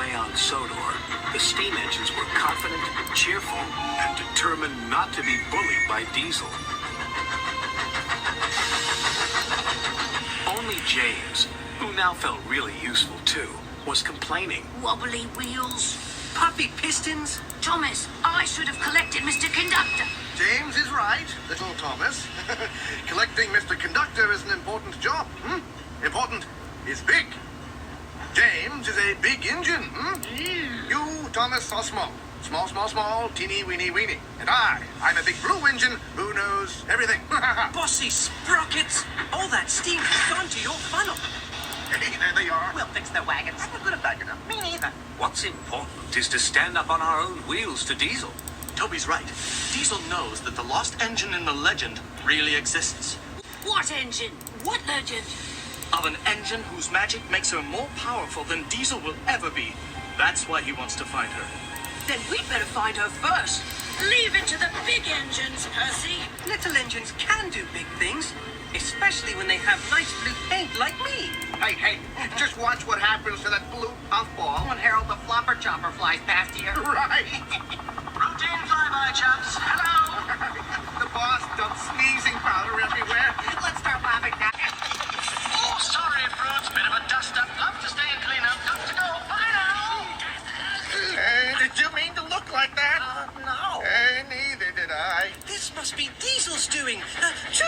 way on Sodor, the steam engines were confident, cheerful, and determined not to be bullied by Diesel. Only James, who now felt really useful too, was complaining. Wobbly wheels. Puppy pistons. Thomas, I should have collected Mr. Conductor. James is right, little Thomas. Collecting Mr. Conductor is an important job. Important is big. James is a big engine. You, Thomas, are small. Small, small, small, teeny, weeny, weeny. And I'm a big blue engine who knows everything. Bossy sprockets. All that steam has gone to your funnel. Hey, there they are. We'll fix the wagons. I'm not good at that, you know. Me neither. What's important is to stand up on our own wheels to Diesel. Toby's right. Diesel knows that the lost engine in the legend really exists. What engine? What legend? Of an engine whose magic makes her more powerful than Diesel will ever be. That's why he wants to find her. Then we'd better find her first. Leave it to the big engines, Percy. Little engines can do big things, especially when they have nice blue paint like me. Hey, just watch what happens to that blue puffball. When Harold the Flopper Chopper flies past here. Right. Routine flyby, chaps. Hello. The boss dumps sneezing powder everywhere. Let's start laughing now. Oh, sorry, Fruits. Bit of a dust-up. Love to stay and clean up. Got to go. Bye now. Did you mean to look like that? No. Neither did I. This must be Diesel's doing. Choo!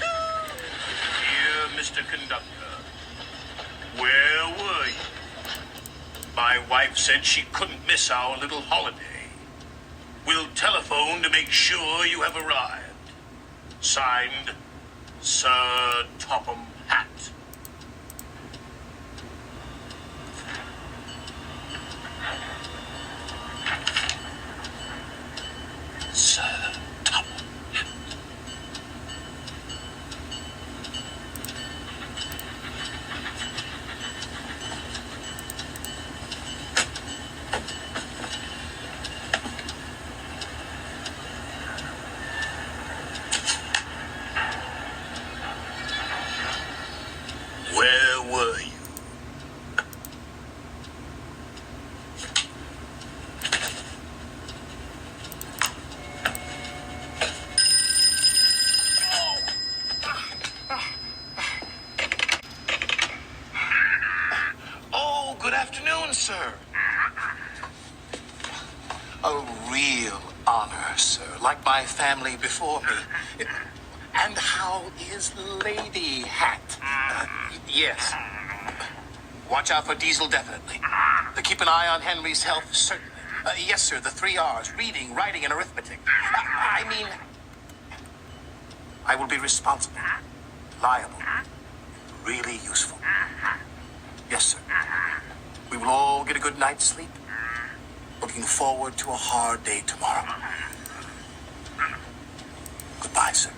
Dear Mr. Conductor, where were you? My wife said she couldn't miss our little holiday. We'll telephone to make sure you have arrived. Signed, Sir TopHam Hatt. Sir TopHam Hatt. Where were you? Oh, good afternoon, sir. A real honor, sir, like my family before me. And how is Lady Hatt? Yes. Watch out for Diesel, definitely. Keep an eye on Henry's health, certainly. Yes, sir, the 3 R's, reading, writing, and arithmetic. I mean, I will be responsible, liable, really useful. Yes, sir. We will all get a good night's sleep. Looking forward to a hard day tomorrow. Goodbye, sir.